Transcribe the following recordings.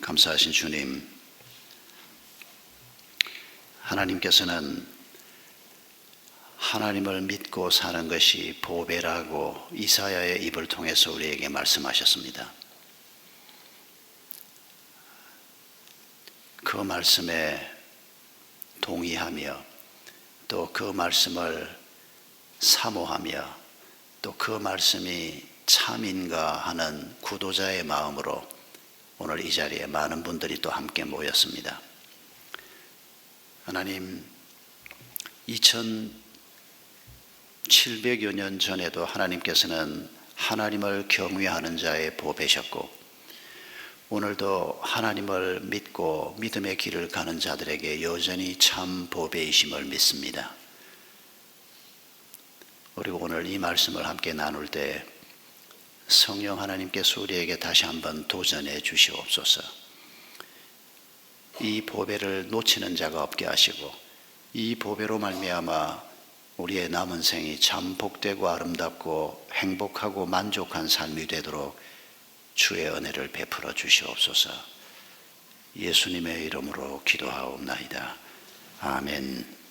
감사하신 주님, 하나님께서는 하나님을 믿고 사는 것이 보배라고 이사야의 입을 통해서 우리에게 말씀하셨습니다. 그 말씀에 동의하며 또 그 말씀을 사모하며 또 그 말씀이 참인가 하는 구도자의 마음으로 오늘 이 자리에 많은 분들이 또 함께 모였습니다. 하나님, 2700여 년 전에도 하나님께서는 하나님을 경외하는 자의 보배셨고, 오늘도 하나님을 믿고 믿음의 길을 가는 자들에게 여전히 참 보배이심을 믿습니다. 그리고 오늘 이 말씀을 함께 나눌 때 성령 하나님께서 우리에게 다시 한번 도전해 주시옵소서. 이 보배를 놓치는 자가 없게 하시고, 이 보배로 말미암아 우리의 남은 생이 참 복되고 아름답고 행복하고 만족한 삶이 되도록 주의 은혜를 베풀어 주시옵소서. 예수님의 이름으로 기도하옵나이다. 아멘.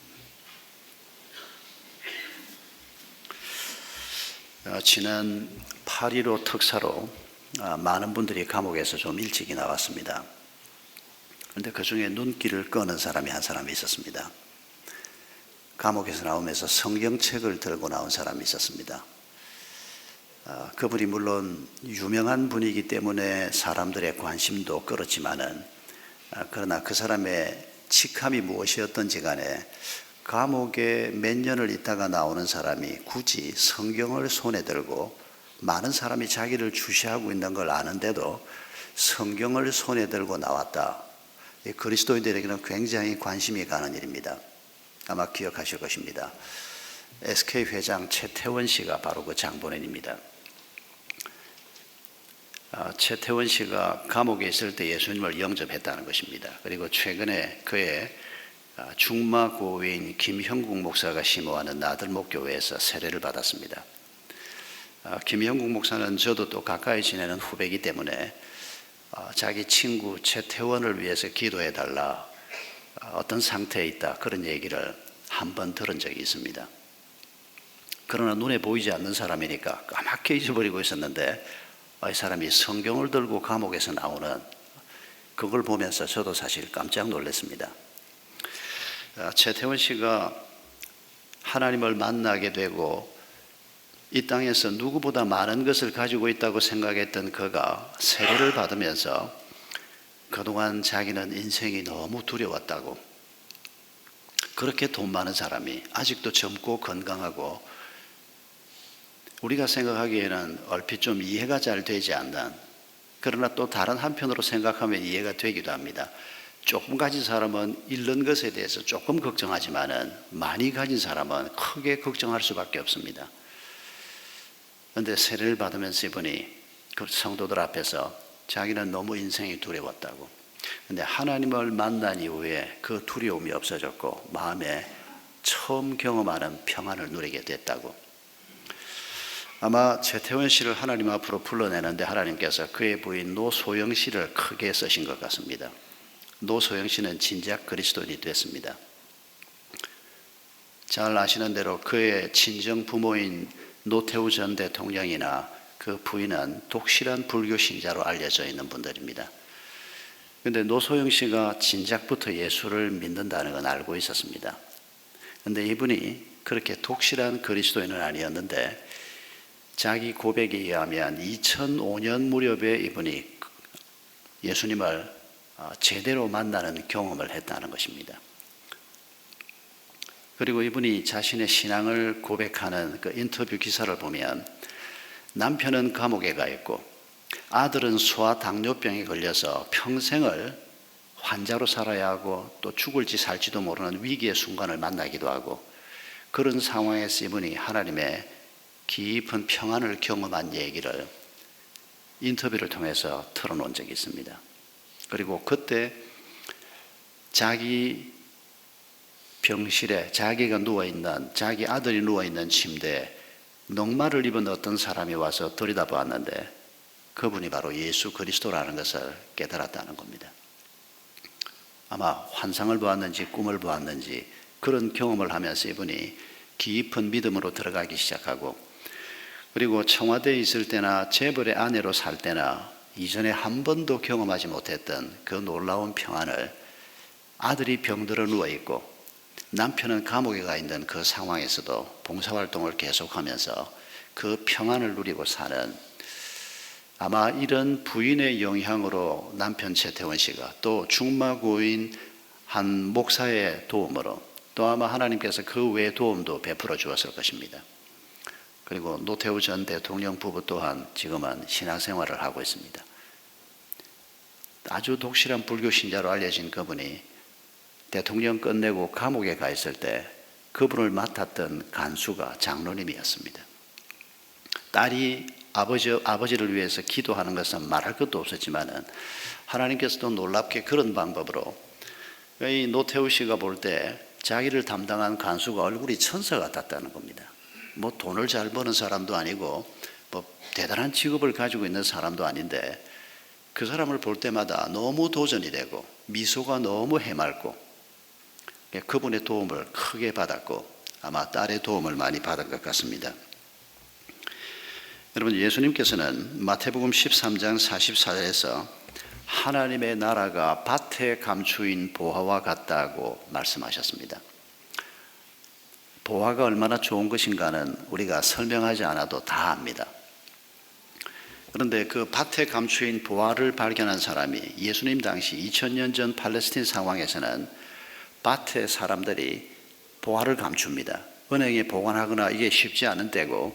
지난 8.15 특사로 많은 분들이 감옥에서 좀 일찍이 나왔습니다. 그런데 그 중에 눈길을 끄는 사람이 한 사람이 있었습니다. 감옥에서 나오면서 성경책을 들고 나온 사람이 있었습니다. 그분이 물론 유명한 분이기 때문에 사람들의 관심도 끌었지만은, 그러나 그 사람의 직함이 무엇이었던지 간에 감옥에 몇 년을 있다가 나오는 사람이 굳이 성경을 손에 들고, 많은 사람이 자기를 주시하고 있는 걸 아는데도 성경을 손에 들고 나왔다. 그리스도인들에게는 굉장히 관심이 가는 일입니다. 아마 기억하실 것입니다. SK 회장 최태원 씨가 바로 그 장본인입니다. 최태원 씨가 감옥에 있을 때 예수님을 영접했다는 것입니다. 그리고 최근에 그의 중마고위인 김형국 목사가 심호하는 나들목교회에서 세례를 받았습니다. 김형국 목사는 저도 또 가까이 지내는 후배이기 때문에 자기 친구 최태원을 위해서 기도해달라, 어떤 상태에 있다, 그런 얘기를 한 번 들은 적이 있습니다. 그러나 눈에 보이지 않는 사람이니까 까맣게 잊어버리고 있었는데, 이 사람이 성경을 들고 감옥에서 나오는 그걸 보면서 저도 사실 깜짝 놀랐습니다. 최태원 씨가 하나님을 만나게 되고 이 땅에서 누구보다 많은 것을 가지고 있다고 생각했던 그가 세례를 받으면서 그동안 자기는 인생이 너무 두려웠다고, 그렇게 돈 많은 사람이 아직도 젊고 건강하고 우리가 생각하기에는 얼핏 좀 이해가 잘 되지 않는, 그러나 또 다른 한편으로 생각하면 이해가 되기도 합니다. 조금 가진 사람은 잃는 것에 대해서 조금 걱정하지만은 많이 가진 사람은 크게 걱정할 수밖에 없습니다. 그런데 세례를 받으면서 이분이 그 성도들 앞에서 자기는 너무 인생이 두려웠다고, 그런데 하나님을 만난 이후에 그 두려움이 없어졌고 마음에 처음 경험하는 평안을 누리게 됐다고. 아마 최태원 씨를 하나님 앞으로 불러내는데 하나님께서 그의 부인 노소영 씨를 크게 쓰신 것 같습니다. 노소영 씨는 진작 그리스도인이 됐습니다. 잘 아시는 대로 그의 친정 부모인 노태우 전 대통령이나 그 부인은 독실한 불교 신자로 알려져 있는 분들입니다. 그런데 노소영 씨가 진작부터 예수를 믿는다는 건 알고 있었습니다. 그런데 이분이 그렇게 독실한 그리스도인은 아니었는데, 자기 고백에 의하면 2005년 무렵에 이분이 예수님을 제대로 만나는 경험을 했다는 것입니다. 그리고 이분이 자신의 신앙을 고백하는 그 인터뷰 기사를 보면 남편은 감옥에 가 있고 아들은 소아 당뇨병에 걸려서 평생을 환자로 살아야 하고 또 죽을지 살지도 모르는 위기의 순간을 만나기도 하고, 그런 상황에서 이분이 하나님의 깊은 평안을 경험한 얘기를 인터뷰를 통해서 털어놓은 적이 있습니다. 그리고 그때 자기 병실에 자기가 누워있는, 자기 아들이 누워있는 침대에 넉마를 입은 어떤 사람이 와서 들여다보았는데 그분이 바로 예수 그리스도라는 것을 깨달았다는 겁니다. 아마 환상을 보았는지 꿈을 보았는지 그런 경험을 하면서 이분이 깊은 믿음으로 들어가기 시작하고, 그리고 청와대에 있을 때나 재벌의 아내로 살 때나 이전에 한 번도 경험하지 못했던 그 놀라운 평안을, 아들이 병들어 누워있고 남편은 감옥에 가 있는 그 상황에서도 봉사활동을 계속하면서 그 평안을 누리고 사는, 아마 이런 부인의 영향으로 남편 최태원 씨가, 또 중마고인 한 목사의 도움으로, 또 아마 하나님께서 그 외의 도움도 베풀어 주었을 것입니다. 그리고 노태우 전 대통령 부부 또한 지금은 신앙생활을 하고 있습니다. 아주 독실한 불교 신자로 알려진 그분이 대통령 끝내고 감옥에 가 있을 때 그분을 맡았던 간수가 장로님이었습니다. 딸이 아버지를 위해서 기도하는 것은 말할 것도 없었지만은 하나님께서도 놀랍게 그런 방법으로, 이 노태우 씨가 볼 때 자기를 담당한 간수가 얼굴이 천사 같았다는 겁니다. 뭐 돈을 잘 버는 사람도 아니고 뭐 대단한 직업을 가지고 있는 사람도 아닌데 그 사람을 볼 때마다 너무 도전이 되고 미소가 너무 해맑고, 그분의 도움을 크게 받았고 아마 딸의 도움을 많이 받은 것 같습니다. 여러분, 예수님께서는 마태복음 13장 44절에서 하나님의 나라가 밭에 감추인 보화와 같다고 말씀하셨습니다. 보화가 얼마나 좋은 것인가는 우리가 설명하지 않아도 다 압니다. 그런데 그 밭에 감추인 보화를 발견한 사람이, 예수님 당시 2000년 전 팔레스틴 상황에서는 밭에 사람들이 보화를 감춥니다. 은행에 보관하거나 이게 쉽지 않은 때고,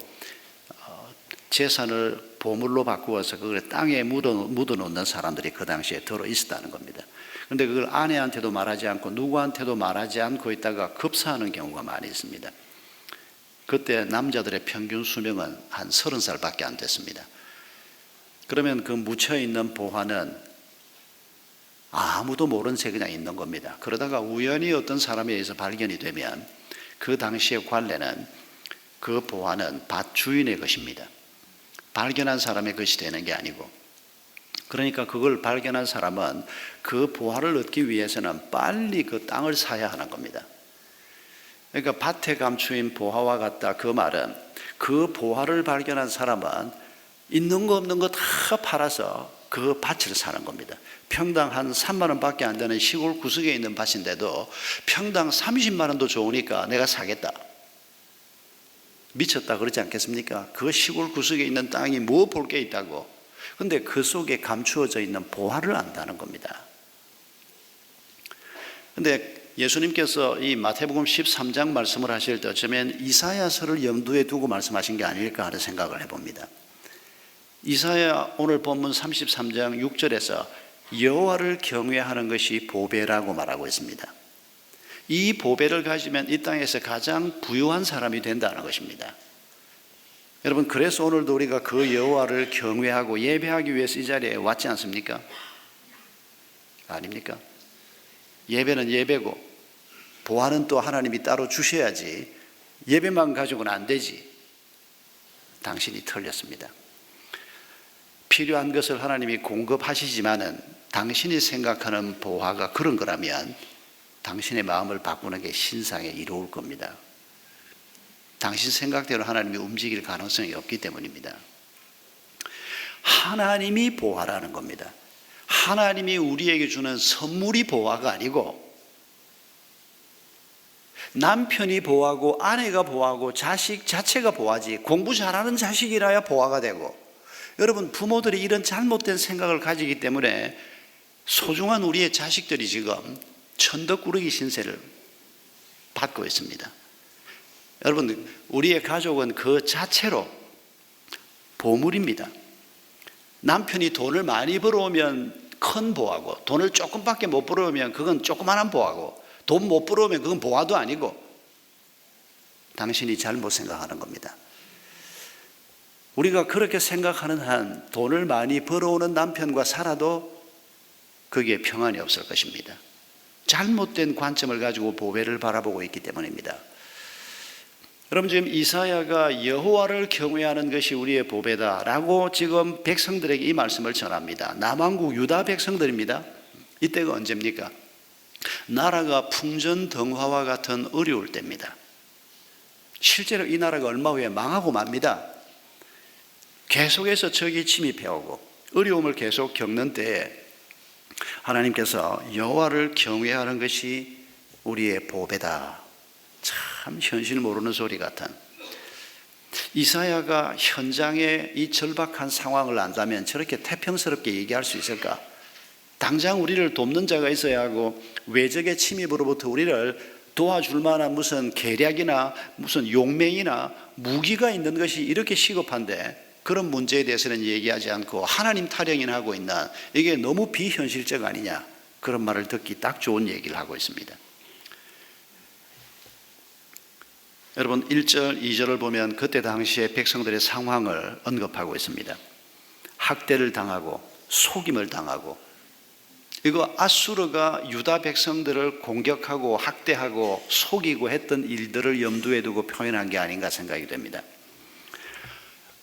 재산을 보물로 바꾸어서 그걸 땅에 묻어놓는 사람들이 그 당시에 들어 있었다는 겁니다. 그런데 그걸 아내한테도 말하지 않고 누구한테도 말하지 않고 있다가 급사하는 경우가 많이 있습니다. 그때 남자들의 평균 수명은 한 30살밖에 안 됐습니다. 그러면 그 묻혀있는 보화는 아무도 모른 채 그냥 있는 겁니다. 그러다가 우연히 어떤 사람에 의해서 발견이 되면 그 당시의 관례는 그 보화는 밭 주인의 것입니다. 발견한 사람의 것이 되는 게 아니고, 그러니까 그걸 발견한 사람은 그 보화를 얻기 위해서는 빨리 그 땅을 사야 하는 겁니다. 그러니까 밭에 감추인 보화와 같다, 그 말은 그 보화를 발견한 사람은 있는 거 없는 거 다 팔아서 그 밭을 사는 겁니다. 평당 한 3만 원밖에 안 되는 시골 구석에 있는 밭인데도 평당 30만 원도 좋으니까 내가 사겠다. 미쳤다 그러지 않겠습니까? 그 시골 구석에 있는 땅이 뭐 볼 게 있다고. 근데 그 속에 감추어져 있는 보화를 안다는 겁니다. 근데 예수님께서 이 마태복음 13장 말씀을 하실 때 어쩌면 이사야서를 염두에 두고 말씀하신 게 아닐까 하는 생각을 해봅니다. 이사야 오늘 본문 33장 6절에서 여호와를 경외하는 것이 보배라고 말하고 있습니다. 이 보배를 가지면 이 땅에서 가장 부유한 사람이 된다는 것입니다. 여러분, 그래서 오늘도 우리가 그 여호와를 경외하고 예배하기 위해서 이 자리에 왔지 않습니까? 아닙니까? 예배는 예배고 보화는 또 하나님이 따로 주셔야지, 예배만 가지고는 안 되지. 당신이 틀렸습니다. 필요한 것을 하나님이 공급하시지만은 당신이 생각하는 보화가 그런 거라면 당신의 마음을 바꾸는 게 신상에 이로울 겁니다. 당신 생각대로 하나님이 움직일 가능성이 없기 때문입니다. 하나님이 보화라는 겁니다. 하나님이 우리에게 주는 선물이 보화가 아니고, 남편이 보화고 아내가 보화고 자식 자체가 보화지, 공부 잘하는 자식이라야 보화가 되고, 여러분, 부모들이 이런 잘못된 생각을 가지기 때문에 소중한 우리의 자식들이 지금 천덕꾸러기 신세를 받고 있습니다. 여러분, 우리의 가족은 그 자체로 보물입니다. 남편이 돈을 많이 벌어오면 큰 보화고, 돈을 조금밖에 못 벌어오면 그건 조그만한 보화고, 돈 못 벌어오면 그건 보화도 아니고, 당신이 잘못 생각하는 겁니다. 우리가 그렇게 생각하는 한 돈을 많이 벌어오는 남편과 살아도 거기에 평안이 없을 것입니다. 잘못된 관점을 가지고 보배를 바라보고 있기 때문입니다. 여러분, 지금 이사야가 여호와를 경외하는 것이 우리의 보배다라고 지금 백성들에게 이 말씀을 전합니다. 남왕국 유다 백성들입니다. 이때가 언제입니까? 나라가 풍전등화와 같은 어려울 때입니다. 실제로 이 나라가 얼마 후에 망하고 맙니다. 계속해서 적이 침입해오고 어려움을 계속 겪는 때에 하나님께서 여호와를 경외하는 것이 우리의 보배다. 참 현실 모르는 소리 같은. 이사야가 현장의 이 절박한 상황을 안다면 저렇게 태평스럽게 얘기할 수 있을까? 당장 우리를 돕는 자가 있어야 하고 외적의 침입으로부터 우리를 도와줄 만한 무슨 계략이나 무슨 용맹이나 무기가 있는 것이 이렇게 시급한데 그런 문제에 대해서는 얘기하지 않고 하나님 타령이나 하고 있는, 이게 너무 비현실적 아니냐, 그런 말을 듣기 딱 좋은 얘기를 하고 있습니다. 여러분, 1절, 2절을 보면 그때 당시에 백성들의 상황을 언급하고 있습니다. 학대를 당하고 속임을 당하고, 이거 아수르가 유다 백성들을 공격하고 학대하고 속이고 했던 일들을 염두에 두고 표현한 게 아닌가 생각이 됩니다.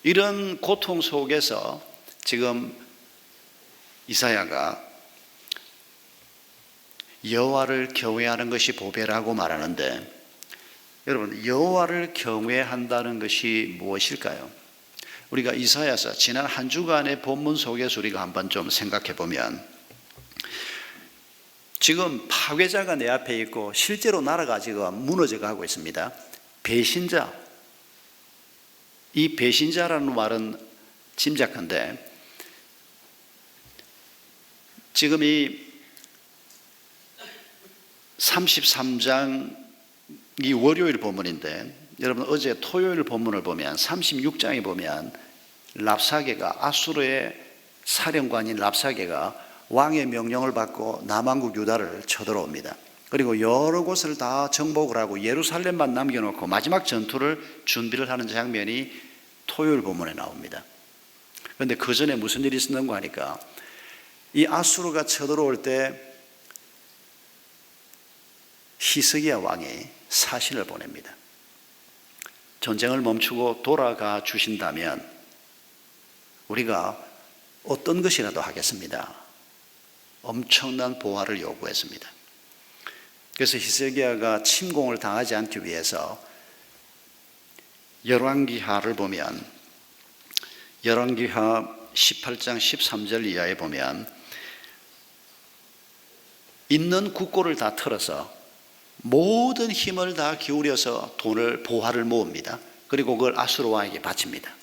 이런 고통 속에서 지금 이사야가 여호와를 경외하는 것이 보배라고 말하는데, 여러분, 여호와를 경외한다는 것이 무엇일까요? 우리가 이사야서 지난 한 주간의 본문 속에서 우리가 한번 좀 생각해 보면, 지금 파괴자가 내 앞에 있고 실제로 나라가 지금 무너져 가고 있습니다. 배신자, 이 배신자라는 말은 짐작한데, 지금 이 33장이 월요일 본문인데, 여러분 어제 토요일 본문을 보면 36장에 보면 랍사게가, 아수르의 사령관인 랍사게가 왕의 명령을 받고 남왕국 유다를 쳐들어옵니다. 그리고 여러 곳을 다 정복을 하고 예루살렘만 남겨놓고 마지막 전투를 준비를 하는 장면이 토요일 본문에 나옵니다. 그런데 그 전에 무슨 일이 있었는가 하니까, 이 아수르가 쳐들어올 때 히스기야 왕이 사신을 보냅니다. 전쟁을 멈추고 돌아가 주신다면 우리가 어떤 것이라도 하겠습니다. 엄청난 보화를 요구했습니다. 그래서 히스기야가 침공을 당하지 않기 위해서 열왕기하를 보면, 열왕기하 18장 13절 이하에 보면 있는 국고를 다 털어서 모든 힘을 다 기울여서 보화를 모읍니다. 그리고 그걸 아수르 왕에게 바칩니다.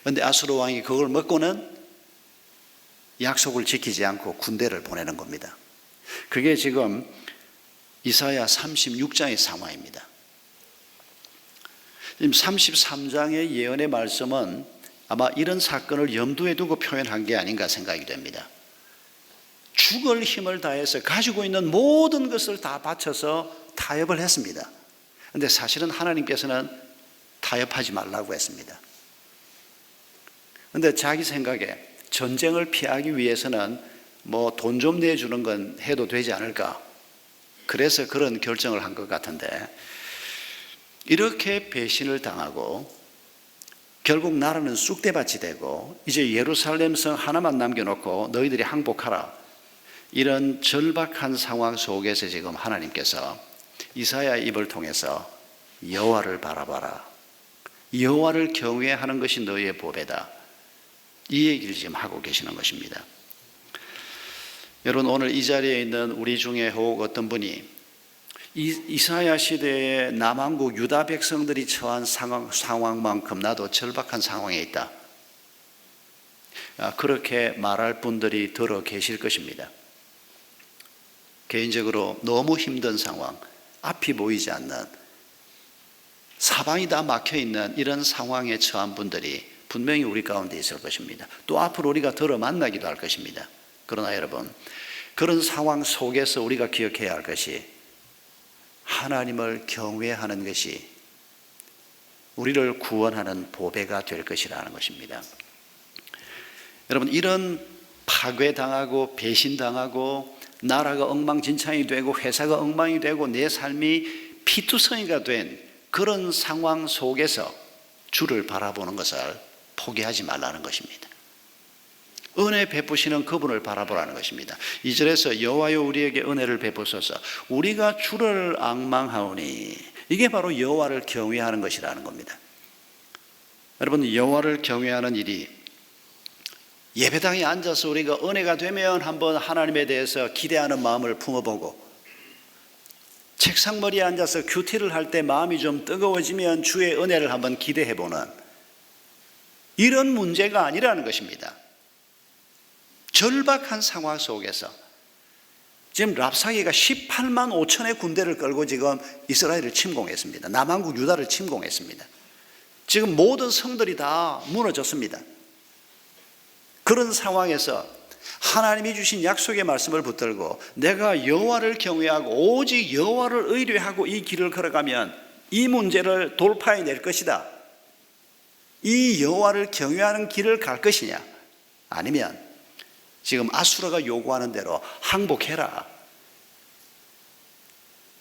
그런데 아수르 왕이 그걸 먹고는 약속을 지키지 않고 군대를 보내는 겁니다. 그게 지금 이사야 36장의 상황입니다. 지금 33장의 예언의 말씀은 아마 이런 사건을 염두에 두고 표현한 게 아닌가 생각이 됩니다. 죽을 힘을 다해서 가지고 있는 모든 것을 다 바쳐서 타협을 했습니다. 그런데 사실은 하나님께서는 타협하지 말라고 했습니다. 그런데 자기 생각에 전쟁을 피하기 위해서는 뭐 돈 좀 내주는 건 해도 되지 않을까, 그래서 그런 결정을 한 것 같은데, 이렇게 배신을 당하고 결국 나라는 쑥대밭이 되고 이제 예루살렘 성 하나만 남겨놓고 너희들이 항복하라, 이런 절박한 상황 속에서 지금 하나님께서 이사야의 입을 통해서 여호와를 바라봐라, 여호와를 경외하는 것이 너희의 보배다, 이 얘기를 지금 하고 계시는 것입니다. 여러분, 오늘 이 자리에 있는 우리 중에 혹 어떤 분이 이사야 시대의 남왕국 유다 백성들이 처한 상황만큼 나도 절박한 상황에 있다, 그렇게 말할 분들이 들어 계실 것입니다. 개인적으로 너무 힘든 상황, 앞이 보이지 않는, 사방이 다 막혀있는 이런 상황에 처한 분들이 분명히 우리 가운데 있을 것입니다. 또 앞으로 우리가 들어 만나기도 할 것입니다. 그러나 여러분, 그런 상황 속에서 우리가 기억해야 할 것이, 하나님을 경외하는 것이 우리를 구원하는 보배가 될 것이라는 것입니다. 여러분, 이런 파괴당하고 배신당하고 나라가 엉망진창이 되고 회사가 엉망이 되고 내 삶이 피투성이가 된 그런 상황 속에서 주를 바라보는 것을 포기하지 말라는 것입니다. 은혜 베푸시는 그분을 바라보라는 것입니다. 2절에서 여호와여 우리에게 은혜를 베푸소서 우리가 주를 앙망하오니, 이게 바로 여호와를 경외하는 것이라는 겁니다. 여러분, 여호와를 경외하는 일이 예배당에 앉아서 우리가 은혜가 되면 한번 하나님에 대해서 기대하는 마음을 품어보고, 책상머리에 앉아서 큐티를 할 때 마음이 좀 뜨거워지면 주의 은혜를 한번 기대해보는 이런 문제가 아니라는 것입니다. 절박한 상황 속에서 지금 랍사게가 18만 5천의 군대를 끌고 지금 이스라엘을 침공했습니다. 남한국 유다를 침공했습니다. 지금 모든 성들이 다 무너졌습니다. 그런 상황에서 하나님이 주신 약속의 말씀을 붙들고 내가 여호와를 경외하고 오직 여호와를 의뢰하고 이 길을 걸어가면 이 문제를 돌파해낼 것이다, 이 여호와를 경외하는 길을 갈 것이냐, 아니면 지금 아수라가 요구하는 대로 항복해라,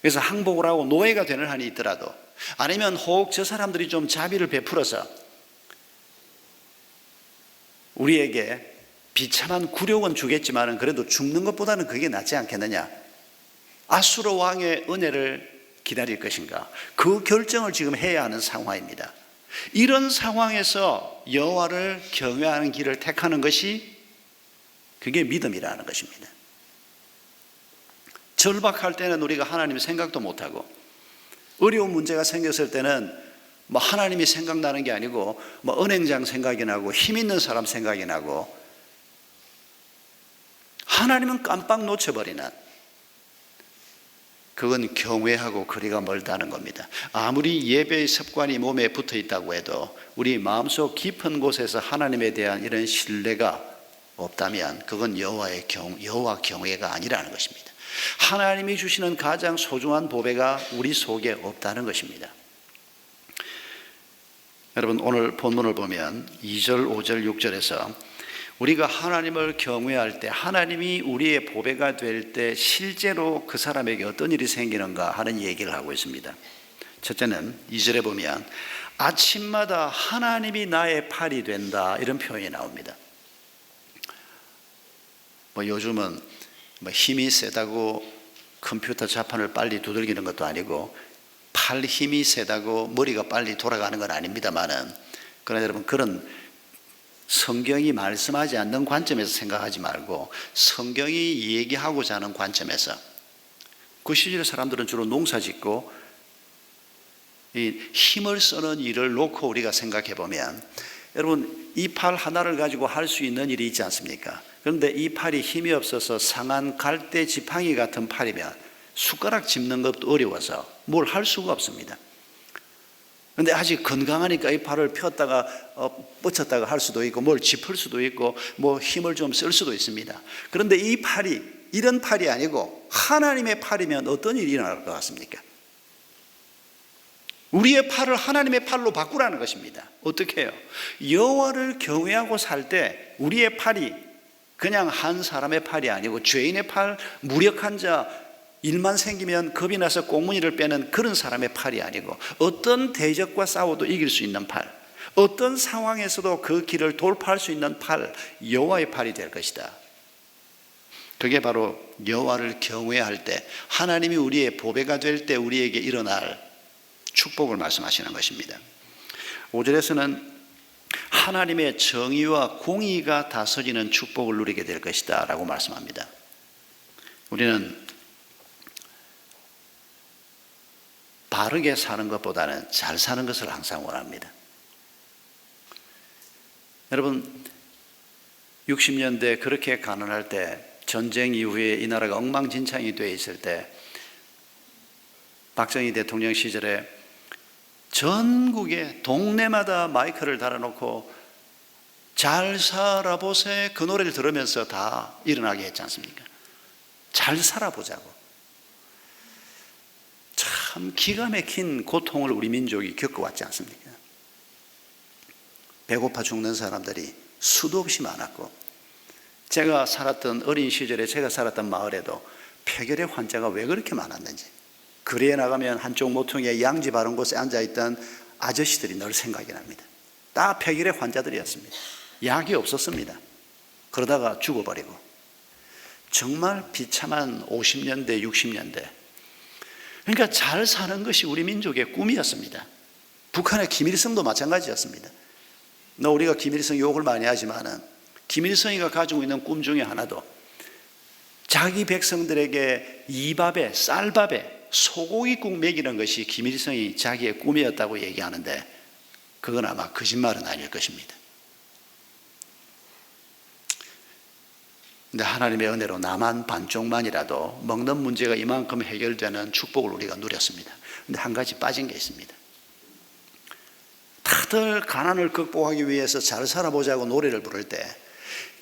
그래서 항복을 하고 노예가 되는 한이 있더라도, 아니면 혹 저 사람들이 좀 자비를 베풀어서 우리에게 비참한 굴욕은 주겠지만 그래도 죽는 것보다는 그게 낫지 않겠느냐, 아수르 왕의 은혜를 기다릴 것인가, 그 결정을 지금 해야 하는 상황입니다. 이런 상황에서 여호와를 경외하는 길을 택하는 것이 그게 믿음이라는 것입니다. 절박할 때는 우리가 하나님 생각도 못하고, 어려운 문제가 생겼을 때는 뭐 하나님이 생각나는 게 아니고 뭐 은행장 생각이 나고 힘 있는 사람 생각이 나고, 하나님은 깜빡 놓쳐버리는, 그건 경외하고 거리가 멀다는 겁니다. 아무리 예배의 습관이 몸에 붙어 있다고 해도 우리 마음속 깊은 곳에서 하나님에 대한 이런 신뢰가 없다면 그건 여호와 경외가 아니라는 것입니다. 하나님이 주시는 가장 소중한 보배가 우리 속에 없다는 것입니다. 여러분, 오늘 본문을 보면 2절, 5절, 6절에서 우리가 하나님을 경외할 때, 하나님이 우리의 보배가 될 때 실제로 그 사람에게 어떤 일이 생기는가 하는 얘기를 하고 있습니다. 첫째는 2절에 보면 아침마다 하나님이 나의 팔이 된다, 이런 표현이 나옵니다. 뭐 요즘은 뭐 힘이 세다고 컴퓨터 자판을 빨리 두들기는 것도 아니고 팔 힘이 세다고 머리가 빨리 돌아가는 건 아닙니다만은, 그러나 여러분, 그런 성경이 말씀하지 않는 관점에서 생각하지 말고 성경이 얘기하고자 하는 관점에서, 그 시절의 사람들은 주로 농사 짓고 이 힘을 쓰는 일을 놓고 우리가 생각해 보면, 여러분, 이 팔 하나를 가지고 할 수 있는 일이 있지 않습니까? 그런데 이 팔이 힘이 없어서 상한 갈대 지팡이 같은 팔이면 숟가락 짚는 것도 어려워서 뭘 할 수가 없습니다. 그런데 아직 건강하니까 이 팔을 폈다가 뻗쳤다가 할 수도 있고 뭘 짚을 수도 있고 뭐 힘을 좀 쓸 수도 있습니다. 그런데 이 팔이 이런 팔이 아니고 하나님의 팔이면 어떤 일이 일어날 것 같습니까? 우리의 팔을 하나님의 팔로 바꾸라는 것입니다. 어떻게 해요? 여호와를 경외하고 살 때 우리의 팔이 그냥 한 사람의 팔이 아니고 죄인의 팔, 무력한 자, 일만 생기면 겁이 나서 꽁무니를 빼는 그런 사람의 팔이 아니고 어떤 대적과 싸워도 이길 수 있는 팔, 어떤 상황에서도 그 길을 돌파할 수 있는 팔, 여호와의 팔이 될 것이다. 그게 바로 여호와를 경외할 때, 하나님이 우리의 보배가 될 때 우리에게 일어날 축복을 말씀하시는 것입니다. 5절에서는 하나님의 정의와 공의가 다스리는 축복을 누리게 될 것이다 라고 말씀합니다. 우리는 바르게 사는 것보다는 잘 사는 것을 항상 원합니다. 여러분, 60년대 그렇게 가난할 때, 전쟁 이후에 이 나라가 엉망진창이 되어 있을 때, 박정희 대통령 시절에 전국에 동네마다 마이크를 달아놓고 잘 살아보세, 그 노래를 들으면서 다 일어나게 했지 않습니까? 잘 살아보자고. 참 기가 막힌 고통을 우리 민족이 겪어왔지 않습니까? 배고파 죽는 사람들이 수도 없이 많았고, 제가 살았던 어린 시절에 제가 살았던 마을에도 폐결의 환자가 왜 그렇게 많았는지, 거리에 나가면 한쪽 모퉁이에 양지 바른 곳에 앉아있던 아저씨들이 늘 생각이 납니다. 다 폐결의 환자들이었습니다. 약이 없었습니다. 그러다가 죽어버리고. 정말 비참한 50년대, 60년대. 그러니까 잘 사는 것이 우리 민족의 꿈이었습니다. 북한의 김일성도 마찬가지였습니다. 우리가 김일성 욕을 많이 하지만은 김일성이가 가지고 있는 꿈 중에 하나도 자기 백성들에게 이밥에 쌀밥에 소고기국 먹이는 것이 김일성이 자기의 꿈이었다고 얘기하는데 그건 아마 거짓말은 아닐 것입니다. 근데 하나님의 은혜로 남한 반쪽만이라도 먹는 문제가 이만큼 해결되는 축복을 우리가 누렸습니다. 근데 한 가지 빠진 게 있습니다. 다들 가난을 극복하기 위해서 잘 살아보자고 노래를 부를 때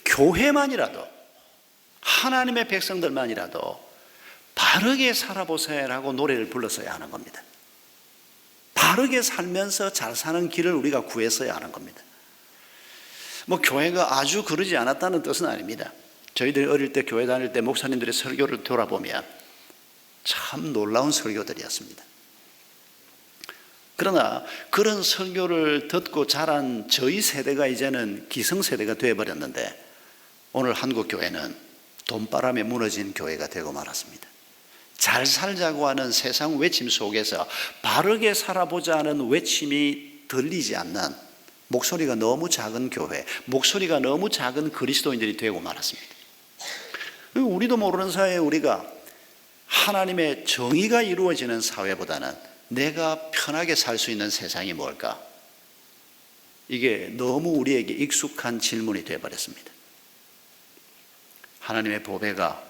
교회만이라도 하나님의 백성들만이라도 바르게 살아보세요라고 노래를 불렀어야 하는 겁니다. 바르게 살면서 잘 사는 길을 우리가 구했어야 하는 겁니다. 교회가 아주 그러지 않았다는 뜻은 아닙니다. 저희들이 어릴 때 교회 다닐 때 목사님들의 설교를 돌아보면 참 놀라운 설교들이었습니다. 그러나 그런 설교를 듣고 자란 저희 세대가 이제는 기성세대가 되어버렸는데 오늘 한국 교회는 돈바람에 무너진 교회가 되고 말았습니다. 잘 살자고 하는 세상 외침 속에서 바르게 살아보자 하는 외침이 들리지 않는 목소리가 너무 작은 교회, 목소리가 너무 작은 그리스도인들이 되고 말았습니다. 우리도 모르는 사이에 우리가 하나님의 정의가 이루어지는 사회보다는 내가 편하게 살 수 있는 세상이 뭘까? 이게 너무 우리에게 익숙한 질문이 되어버렸습니다. 하나님의 보배가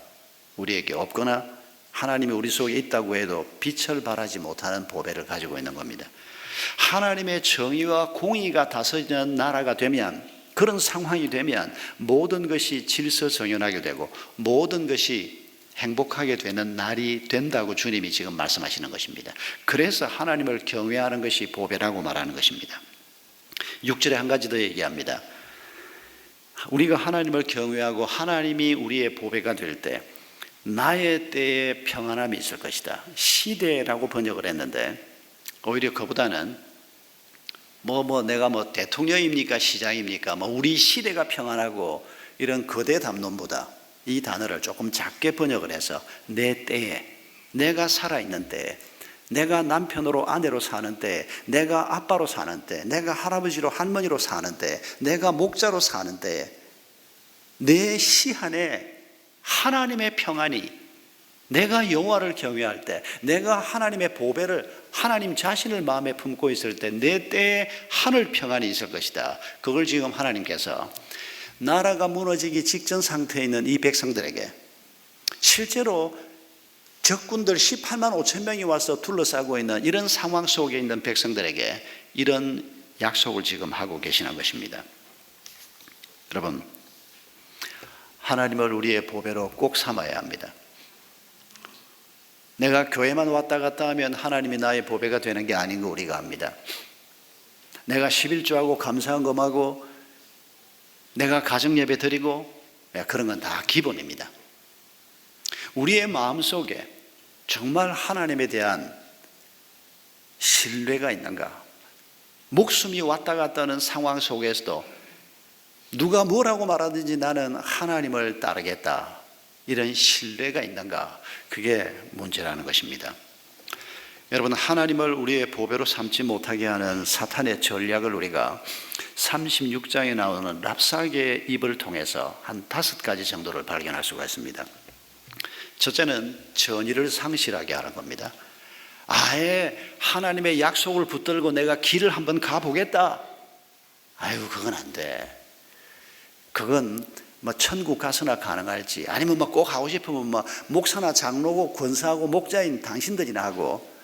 우리에게 없거나 하나님이 우리 속에 있다고 해도 빛을 발하지 못하는 보배를 가지고 있는 겁니다. 하나님의 정의와 공의가 다스리는 나라가 되면, 그런 상황이 되면 모든 것이 질서정연하게 되고 모든 것이 행복하게 되는 날이 된다고 주님이 지금 말씀하시는 것입니다. 그래서 하나님을 경외하는 것이 보배라고 말하는 것입니다. 6절에 한 가지 더 얘기합니다. 우리가 하나님을 경외하고 하나님이 우리의 보배가 될 때 나의 때에 평안함이 있을 것이다. 시대라고 번역을 했는데 오히려 그보다는 내가 대통령입니까 시장입니까 우리 시대가 평안하고 이런 거대 담론보다 이 단어를 조금 작게 번역을 해서 내 때에, 내가 살아있는 때에, 내가 남편으로 아내로 사는 때에, 내가 아빠로 사는 때에, 내가 할아버지로 할머니로 사는 때에, 내가 목자로 사는 때에 내 시한에 하나님의 평안이, 내가 여호와를 경외할 때, 내가 하나님의 보배를, 하나님 자신을 마음에 품고 있을 때 내 때에 하늘 평안이 있을 것이다. 그걸 지금 하나님께서 나라가 무너지기 직전 상태에 있는 이 백성들에게, 실제로 적군들 18만 5천 명이 와서 둘러싸고 있는 이런 상황 속에 있는 백성들에게 이런 약속을 지금 하고 계시는 것입니다. 여러분, 하나님을 우리의 보배로 꼭 삼아야 합니다. 내가 교회만 왔다 갔다 하면 하나님이 나의 보배가 되는 게 아닌 거 우리가 압니다. 내가 11조하고 감사헌금하고 내가 가정예배 드리고 그런 건 다 기본입니다. 우리의 마음속에 정말 하나님에 대한 신뢰가 있는가? 목숨이 왔다 갔다 하는 상황 속에서도 누가 뭐라고 말하든지 나는 하나님을 따르겠다, 이런 신뢰가 있는가? 그게 문제라는 것입니다. 여러분, 하나님을 우리의 보배로 삼지 못하게 하는 사탄의 전략을 우리가 36장에 나오는 랍사계의 입을 통해서 한 5가지 정도를 발견할 수가 있습니다. 첫째는 전의를 상실하게 하는 겁니다. 아예 하나님의 약속을 붙들고 내가 길을 한번 가보겠다. 그건 안 돼. 그건 천국 가서나 가능할지, 아니면 꼭 하고 싶으면 목사나 장로고 권사하고 목자인 당신들이나 하고,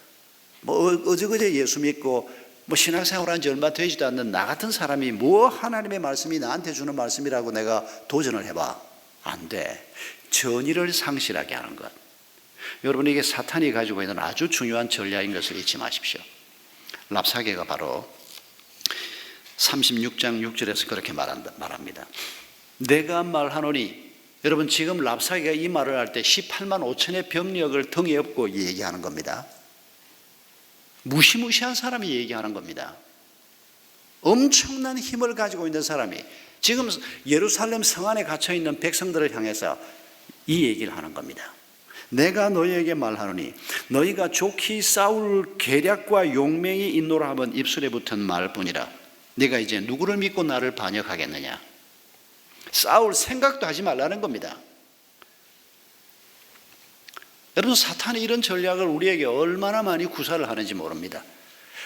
어저그제 예수 믿고 신앙생활 한 지 얼마 되지도 않는 나 같은 사람이 하나님의 말씀이 나한테 주는 말씀이라고 내가 도전을 해봐. 안 돼. 전의를 상실하게 하는 것. 여러분, 이게 사탄이 가지고 있는 아주 중요한 전략인 것을 잊지 마십시오. 랍사계가 바로 36장 6절에서 그렇게 말합니다. 내가 말하노니, 여러분 지금 랍사계가 이 말을 할 때 18만 5천의 병력을 등에 업고 얘기하는 겁니다. 무시무시한 사람이 얘기하는 겁니다. 엄청난 힘을 가지고 있는 사람이 지금 예루살렘 성 안에 갇혀 있는 백성들을 향해서 이 얘기를 하는 겁니다. 내가 너희에게 말하노니 너희가 좋게 싸울 계략과 용맹이 있노라 하면 입술에 붙은 말뿐이라. 네가 이제 누구를 믿고 나를 반역하겠느냐. 싸울 생각도 하지 말라는 겁니다. 여러분, 사탄이 이런 전략을 우리에게 얼마나 많이 구사를 하는지 모릅니다.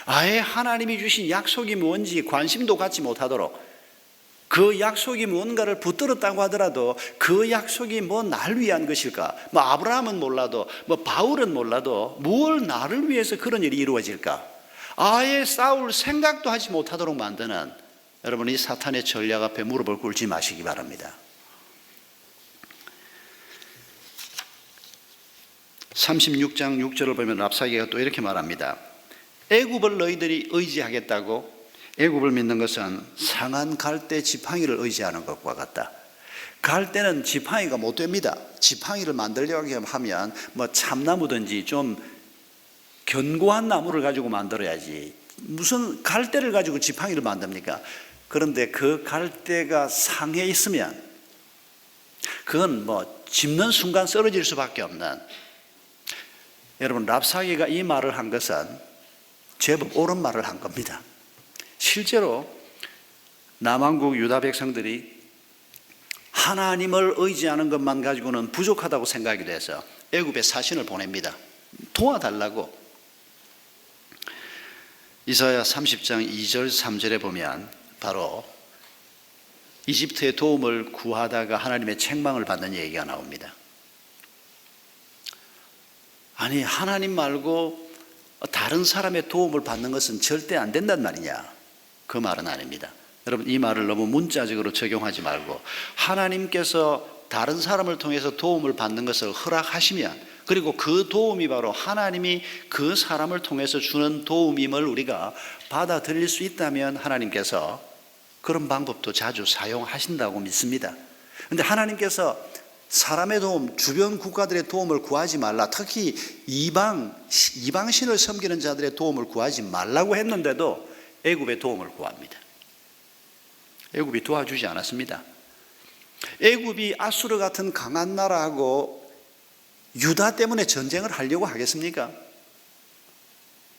아예 하나님이 주신 약속이 뭔지 관심도 갖지 못하도록, 그 약속이 뭔가를 붙들었다고 하더라도 그 약속이 뭐 날 위한 것일까? 뭐 아브라함은 몰라도, 뭐 바울은 몰라도 뭘 나를 위해서 그런 일이 이루어질까? 아예 싸울 생각도 하지 못하도록 만드는, 여러분, 이 사탄의 전략 앞에 무릎을 꿇지 마시기 바랍니다. 36장 6절을 보면 랍사게가 또 이렇게 말합니다. 애굽을 너희들이 의지하겠다고? 애굽을 믿는 것은 상한 갈대 지팡이를 의지하는 것과 같다. 갈대는 지팡이가 못 됩니다. 지팡이를 만들려고 하면 뭐 참나무든지 좀 견고한 나무를 가지고 만들어야지, 무슨 갈대를 가지고 지팡이를 만듭니까? 그런데 그 갈대가 상해 있으면 그건 뭐 짚는 순간 쓰러질 수밖에 없는, 여러분, 랍사게가 이 말을 한 것은 제법 옳은 말을 한 겁니다. 실제로 남왕국 유다 백성들이 하나님을 의지하는 것만 가지고는 부족하다고 생각이 돼서 애굽에 사신을 보냅니다. 도와달라고. 이사야 30장 2절 3절에 보면 바로 이집트의 도움을 구하다가 하나님의 책망을 받는 얘기가 나옵니다. 아니, 하나님 말고 다른 사람의 도움을 받는 것은 절대 안 된단 말이냐? 그 말은 아닙니다. 여러분, 이 말을 너무 문자적으로 적용하지 말고 하나님께서 다른 사람을 통해서 도움을 받는 것을 허락하시면, 그리고 그 도움이 바로 하나님이 그 사람을 통해서 주는 도움임을 우리가 받아들일 수 있다면 하나님께서 그런 방법도 자주 사용하신다고 믿습니다. 그런데 하나님께서 사람의 도움, 주변 국가들의 도움을 구하지 말라, 특히 이방신을 섬기는 자들의 도움을 구하지 말라고 했는데도 애굽의 도움을 구합니다. 애굽이 도와주지 않았습니다. 애굽이 아수르 같은 강한 나라하고 유다 때문에 전쟁을 하려고 하겠습니까?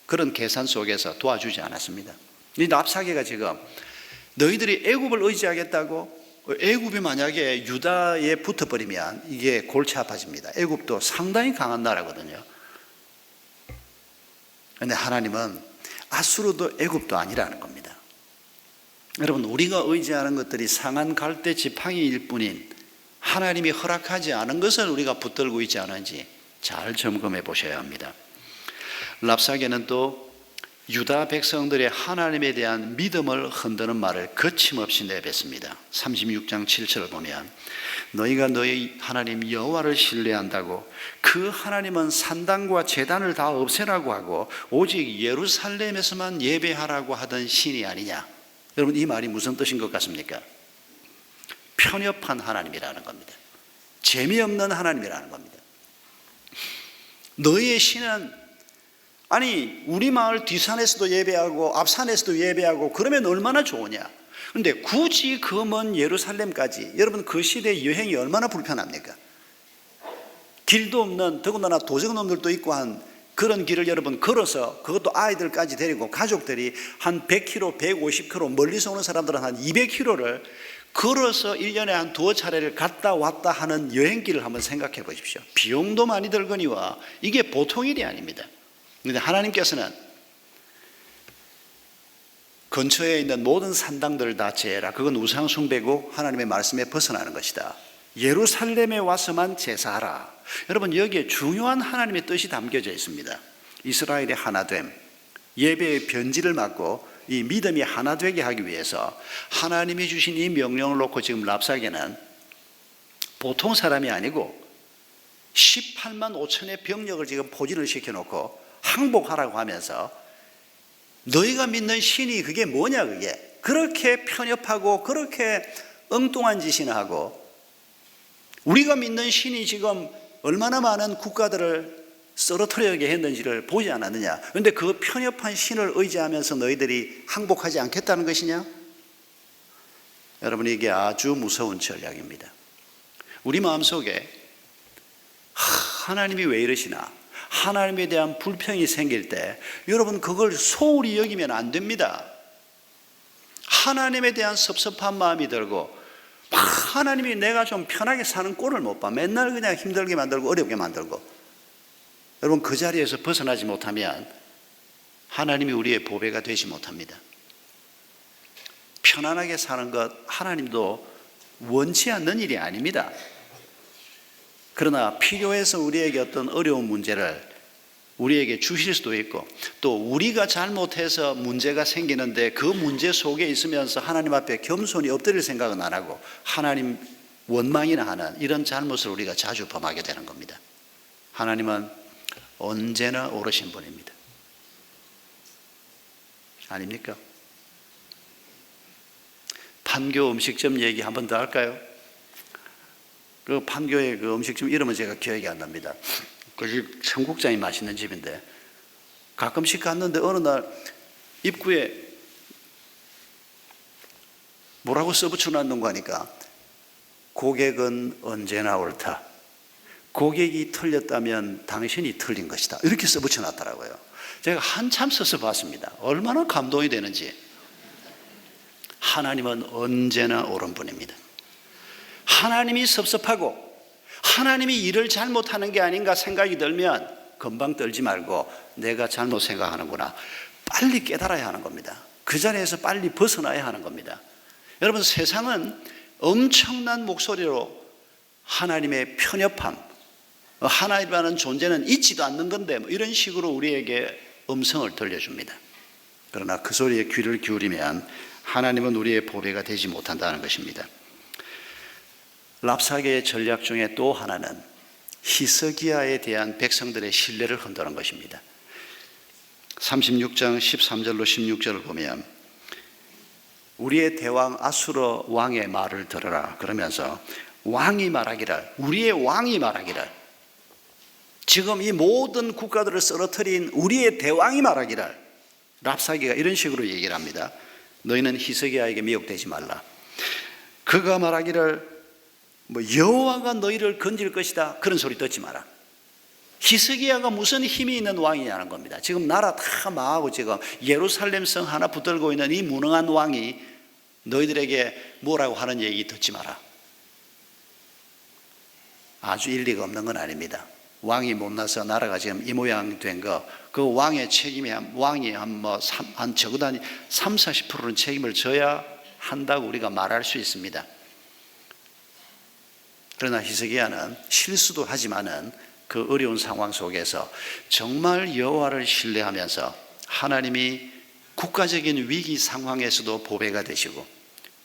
그런 계산 속에서 도와주지 않았습니다. 이 랍사게가 지금 너희들이 애굽을 의지하겠다고? 애굽이 만약에 유다에 붙어버리면 이게 골치 아파집니다. 애굽도 상당히 강한 나라거든요. 그런데 하나님은 아수르도 애굽도 아니라는 겁니다. 여러분, 우리가 의지하는 것들이 상한 갈대 지팡이일 뿐인 하나님이 허락하지 않은 것을 우리가 붙들고 있지 않은지 잘 점검해 보셔야 합니다. 랍사게는 또 유다 백성들의 하나님에 대한 믿음을 흔드는 말을 거침없이 내뱉습니다. 36장 7절을 보면 너희가 너희 하나님 여호와를 신뢰한다고 그 하나님은 산당과 제단을 다 없애라고 하고 오직 예루살렘에서만 예배하라고 하던 신이 아니냐. 여러분, 이 말이 무슨 뜻인 것 같습니까? 편협한 하나님이라는 겁니다. 재미없는 하나님이라는 겁니다. 너희의 신은, 아니, 우리 마을 뒷산에서도 예배하고 앞산에서도 예배하고 그러면 얼마나 좋으냐. 그런데 굳이 그 먼 예루살렘까지, 여러분, 그 시대의 여행이 얼마나 불편합니까? 길도 없는, 더군다나 도적놈들도 있고 한 그런 길을 여러분 걸어서, 그것도 아이들까지 데리고 가족들이 한 100km, 150km, 멀리서 오는 사람들은 한 200km를 걸어서 1년에 한 2차례를 갔다 왔다 하는 여행길을 한번 생각해 보십시오. 비용도 많이 들거니와 이게 보통 일이 아닙니다. 그런데 하나님께서는 근처에 있는 모든 산당들을 다 제해라. 그건 우상 숭배고 하나님의 말씀에 벗어나는 것이다. 예루살렘에 와서만 제사하라. 여러분, 여기에 중요한 하나님의 뜻이 담겨져 있습니다. 이스라엘의 하나됨, 예배의 변질을 막고 이 믿음이 하나 되게 하기 위해서 하나님이 주신 이 명령을 놓고 지금 랍사게는 보통 사람이 아니고 18만 5천의 병력을 지금 포진을 시켜놓고 항복하라고 하면서 너희가 믿는 신이 그게 뭐냐, 그게 그렇게 편협하고 그렇게 엉뚱한 짓이나 하고, 우리가 믿는 신이 지금 얼마나 많은 국가들을 쓰러뜨리게 했는지를 보지 않았느냐? 그런데 그 편협한 신을 의지하면서 너희들이 항복하지 않겠다는 것이냐? 여러분, 이게 아주 무서운 전략입니다. 우리 마음속에 하나님이 왜 이러시나? 하나님에 대한 불평이 생길 때 여러분, 그걸 소홀히 여기면 안 됩니다. 하나님에 대한 섭섭한 마음이 들고 하나님이 내가 좀 편하게 사는 꼴을 못 봐. 맨날 그냥 힘들게 만들고 어렵게 만들고. 여러분, 그 자리에서 벗어나지 못하면 하나님이 우리의 보배가 되지 못합니다. 편안하게 사는 것 하나님도 원치 않는 일이 아닙니다. 그러나 필요해서 우리에게 어떤 어려운 문제를 우리에게 주실 수도 있고, 또 우리가 잘못해서 문제가 생기는데 그 문제 속에 있으면서 하나님 앞에 겸손히 엎드릴 생각은 안 하고 하나님 원망이나 하는 이런 잘못을 우리가 자주 범하게 되는 겁니다. 하나님은 언제나 옳으신 분입니다. 아닙니까? 판교 음식점 얘기 한 번 더 할까요? 그 판교의 그 음식점 이름은 제가 기억이 안 납니다. 그 집 청국장이 맛있는 집인데 가끔씩 갔는데 어느 날 입구에 뭐라고 써붙여 놨는가 하니까 고객은 언제나 옳다. 고객이 틀렸다면 당신이 틀린 것이다. 이렇게 써붙여 놨더라고요. 제가 한참 써서 봤습니다. 얼마나 감동이 되는지. 하나님은 언제나 옳은 분입니다. 하나님이 섭섭하고 하나님이 일을 잘못하는 게 아닌가 생각이 들면 금방 떨지 말고 내가 잘못 생각하는구나. 빨리 깨달아야 하는 겁니다. 그 자리에서 빨리 벗어나야 하는 겁니다. 여러분, 세상은 엄청난 목소리로 하나님의 편협함, 하나님이라는 존재는 있지도 않는 건데 이런 식으로 우리에게 음성을 들려줍니다. 그러나 그 소리에 귀를 기울이면 하나님은 우리의 보배가 되지 못한다는 것입니다. 랍사게의 전략 중에 또 하나는 히스기야에 대한 백성들의 신뢰를 흔드는 것입니다. 36장 13절로 16절을 보면 우리의 대왕 아수르 왕의 말을 들으라 그러면서 왕이 말하기를, 우리의 왕이 말하기를, 지금 이 모든 국가들을 쓰러뜨린 우리의 대왕이 말하기를, 랍사게가 이런 식으로 얘기를 합니다. 너희는 히스기야에게 미혹되지 말라. 그가 말하기를 여호와가 너희를 건질 것이다, 그런 소리 듣지 마라. 히스기야가 무슨 힘이 있는 왕이냐는 겁니다. 지금 나라 다 망하고 지금 예루살렘 성 하나 붙들고 있는 이 무능한 왕이 너희들에게 뭐라고 하는 얘기 듣지 마라. 아주 일리가 없는 건 아닙니다. 왕이 못나서 나라가 지금 이 모양 된 거, 그 왕의 책임이 왕이 한 적어도 한 30-40%는 책임을 져야 한다고 우리가 말할 수 있습니다. 그러나 히스기야는 실수도 하지만은 그 어려운 상황 속에서 정말 여호와를 신뢰하면서 하나님이 국가적인 위기 상황에서도 보배가 되시고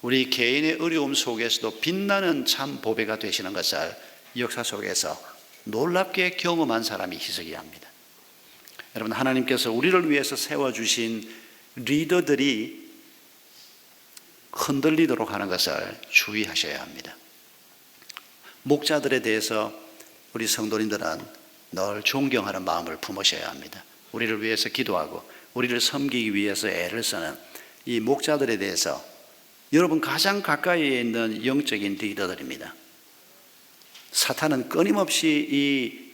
우리 개인의 어려움 속에서도 빛나는 참 보배가 되시는 것을 역사 속에서 놀랍게 경험한 사람이 히스기야입니다. 여러분, 하나님께서 우리를 위해서 세워주신 리더들이 흔들리도록 하는 것을 주의하셔야 합니다. 목자들에 대해서 우리 성도님들은 늘 존경하는 마음을 품으셔야 합니다. 우리를 위해서 기도하고 우리를 섬기기 위해서 애를 쓰는 이 목자들에 대해서 여러분 가장 가까이에 있는 영적인 리더들입니다. 사탄은 끊임없이 이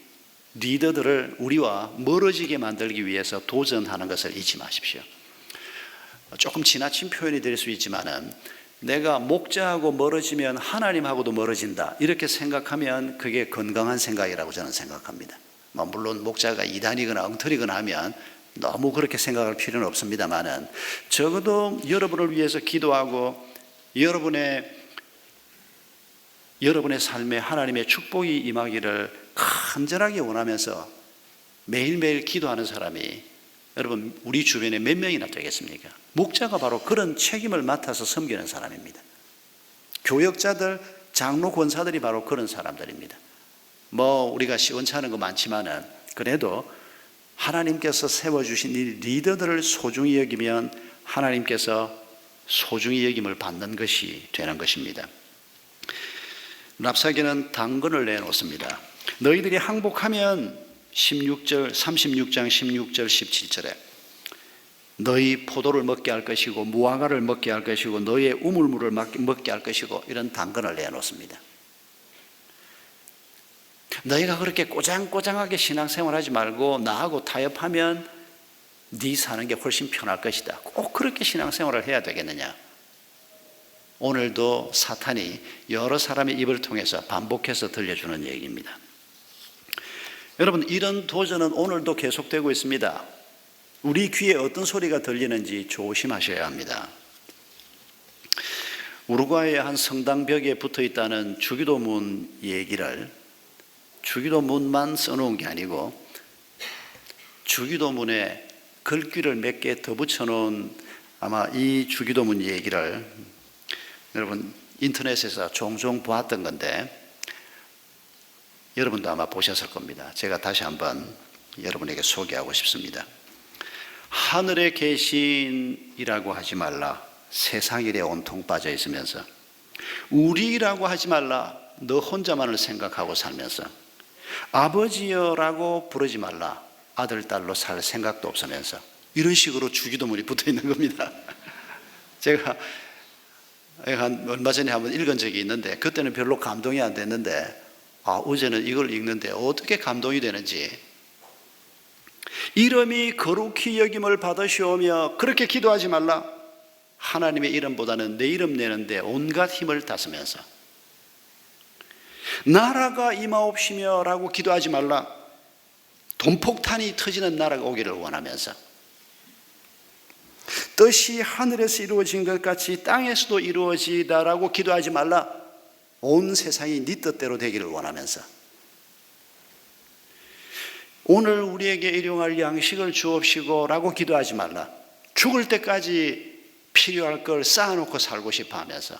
리더들을 우리와 멀어지게 만들기 위해서 도전하는 것을 잊지 마십시오. 조금 지나친 표현이 될 수 있지만은 내가 목자하고 멀어지면 하나님하고도 멀어진다, 이렇게 생각하면 그게 건강한 생각이라고 저는 생각합니다. 물론 목자가 이단이거나 엉터리거나 하면 너무 그렇게 생각할 필요는 없습니다만은 적어도 여러분을 위해서 기도하고 여러분의 삶에 하나님의 축복이 임하기를 간절하게 원하면서 매일매일 기도하는 사람이 여러분 우리 주변에 몇 명이나 되겠습니까? 목자가 바로 그런 책임을 맡아서 섬기는 사람입니다. 교역자들, 장로, 권사들이 바로 그런 사람들입니다. 우리가 시원찮은 거 많지만은 그래도 하나님께서 세워주신 이 리더들을 소중히 여기면 하나님께서 소중히 여김을 받는 것이 되는 것입니다. 랍사게는 당근을 내놓습니다. 너희들이 항복하면 36장 16절 17절에 너희 포도를 먹게 할 것이고 무화과를 먹게 할 것이고 너희의 우물물을 먹게 할 것이고 이런 단건을 내놓습니다. 너희가 그렇게 꼬장꼬장하게 신앙생활하지 말고 나하고 타협하면 네 사는 게 훨씬 편할 것이다. 꼭 그렇게 신앙생활을 해야 되겠느냐? 오늘도 사탄이 여러 사람의 입을 통해서 반복해서 들려주는 얘기입니다. 여러분, 이런 도전은 오늘도 계속되고 있습니다. 우리 귀에 어떤 소리가 들리는지 조심하셔야 합니다. 우루과이의 한 성당 벽에 붙어 있다는 주기도문 얘기를 주기도문만 써놓은 게 아니고 주기도문에 글귀를 몇 개 더 붙여놓은 아마 이 주기도문 얘기를 여러분 인터넷에서 종종 보았던 건데 여러분도 아마 보셨을 겁니다. 제가 다시 한번 여러분에게 소개하고 싶습니다. 하늘에 계신이라고 하지 말라. 세상 일에 온통 빠져 있으면서 우리라고 하지 말라. 너 혼자만을 생각하고 살면서 아버지여라고 부르지 말라. 아들, 딸로 살 생각도 없으면서 이런 식으로 주기도문이 붙어 있는 겁니다. 제가 얼마 전에 한번 읽은 적이 있는데 그때는 별로 감동이 안 됐는데 어제는 이걸 읽는데 어떻게 감동이 되는지 이름이 거룩히 여김을 받으시오며 그렇게 기도하지 말라. 하나님의 이름보다는 내 이름 내는데 온갖 힘을 다쓰면서 나라가 임하옵시며 라고 기도하지 말라. 돈폭탄이 터지는 나라가 오기를 원하면서 뜻이 하늘에서 이루어진 것 같이 땅에서도 이루어지다라고 기도하지 말라. 온 세상이 네 뜻대로 되기를 원하면서 오늘 우리에게 일용할 양식을 주옵시고 라고 기도하지 말라. 죽을 때까지 필요할 걸 쌓아놓고 살고 싶어 하면서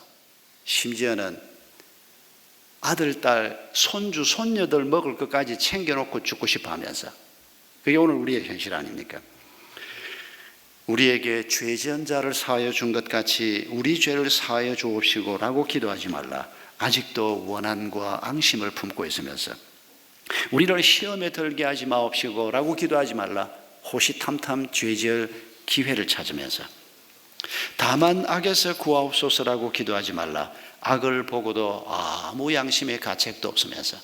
심지어는 아들, 딸, 손주, 손녀들 먹을 것까지 챙겨놓고 죽고 싶어 하면서 그게 오늘 우리의 현실 아닙니까? 우리에게 죄 지은 자를 사하여 준 것 같이 우리 죄를 사하여 주옵시고 라고 기도하지 말라. 아직도 원한과 앙심을 품고 있으면서 우리를 시험에 들게 하지 마옵시고 라고 기도하지 말라. 호시탐탐 죄 지을 기회를 찾으면서 다만 악에서 구하옵소서라고 기도하지 말라. 악을 보고도 아무 양심의 가책도 없으면서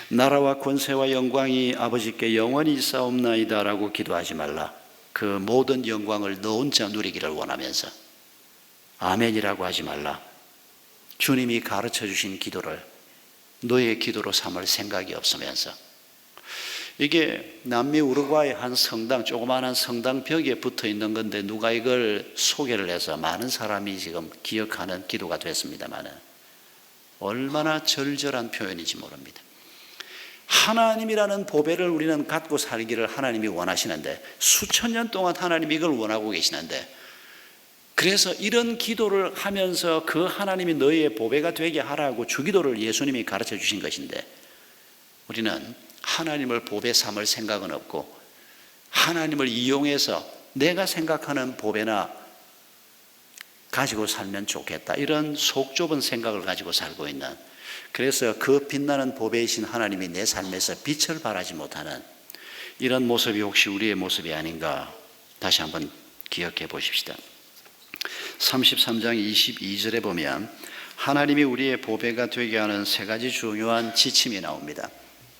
나라와 권세와 영광이 아버지께 영원히 있사옵나이다 라고 기도하지 말라. 그 모든 영광을 너 혼자 누리기를 원하면서 아멘이라고 하지 말라. 주님이 가르쳐 주신 기도를 너의 기도로 삼을 생각이 없으면서 이게 남미 우루과이 한 성당, 조그마한 성당 벽에 붙어 있는 건데 누가 이걸 소개를 해서 많은 사람이 지금 기억하는 기도가 됐습니다만 얼마나 절절한 표현인지 모릅니다. 하나님이라는 보배를 우리는 갖고 살기를 하나님이 원하시는데 수천 년 동안 하나님이 이걸 원하고 계시는데 그래서 이런 기도를 하면서 그 하나님이 너희의 보배가 되게 하라고 주기도를 예수님이 가르쳐 주신 것인데 우리는 하나님을 보배 삼을 생각은 없고 하나님을 이용해서 내가 생각하는 보배나 가지고 살면 좋겠다 이런 속 좁은 생각을 가지고 살고 있는 그래서 그 빛나는 보배이신 하나님이 내 삶에서 빛을 발하지 못하는 이런 모습이 혹시 우리의 모습이 아닌가 다시 한번 기억해 보십시다. 33장 22절에 보면 하나님이 우리의 보배가 되게 하는 세 가지 중요한 지침이 나옵니다.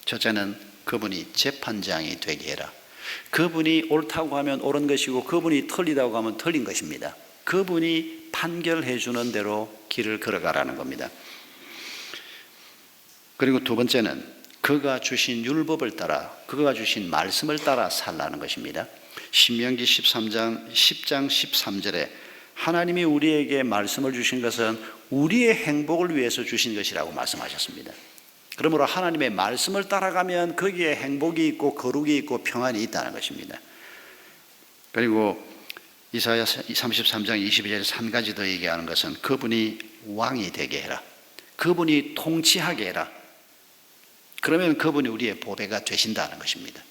첫째는 그분이 재판장이 되게 해라. 그분이 옳다고 하면 옳은 것이고 그분이 틀리다고 하면 틀린 것입니다. 그분이 판결해 주는 대로 길을 걸어가라는 겁니다. 그리고 두 번째는 그가 주신 율법을 따라 그가 주신 말씀을 따라 살라는 것입니다. 신명기 10장 13절에 하나님이 우리에게 말씀을 주신 것은 우리의 행복을 위해서 주신 것이라고 말씀하셨습니다. 그러므로 하나님의 말씀을 따라가면 거기에 행복이 있고 거룩이 있고 평안이 있다는 것입니다. 그리고 이사야 33장 22절에서 한 가지 더 얘기하는 것은 그분이 왕이 되게 해라. 그분이 통치하게 해라. 그러면 그분이 우리의 보배가 되신다는 것입니다.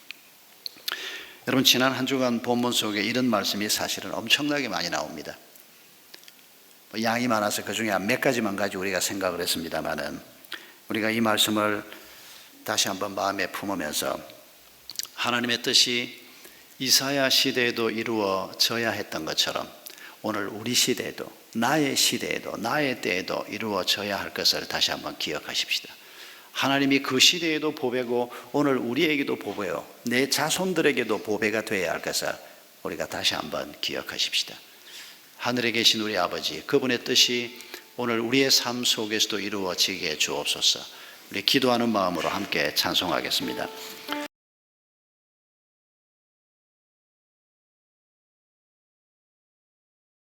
여러분 지난 한 주간 본문 속에 이런 말씀이 사실은 엄청나게 많이 나옵니다. 양이 많아서 그 중에 몇 가지만 가지고 우리가 생각을 했습니다만은 우리가 이 말씀을 다시 한번 마음에 품으면서 하나님의 뜻이 이사야 시대에도 이루어져야 했던 것처럼 오늘 우리 시대에도, 나의 시대에도, 나의 때에도 이루어져야 할 것을 다시 한번 기억하십시다. 하나님이 그 시대에도 보배고 오늘 우리에게도 보배요, 내 자손들에게도 보배가 되어야 할 것을 우리가 다시 한번 기억하십시다. 하늘에 계신 우리 아버지, 그분의 뜻이 오늘 우리의 삶 속에서도 이루어지게 주옵소서. 우리 기도하는 마음으로 함께 찬송하겠습니다.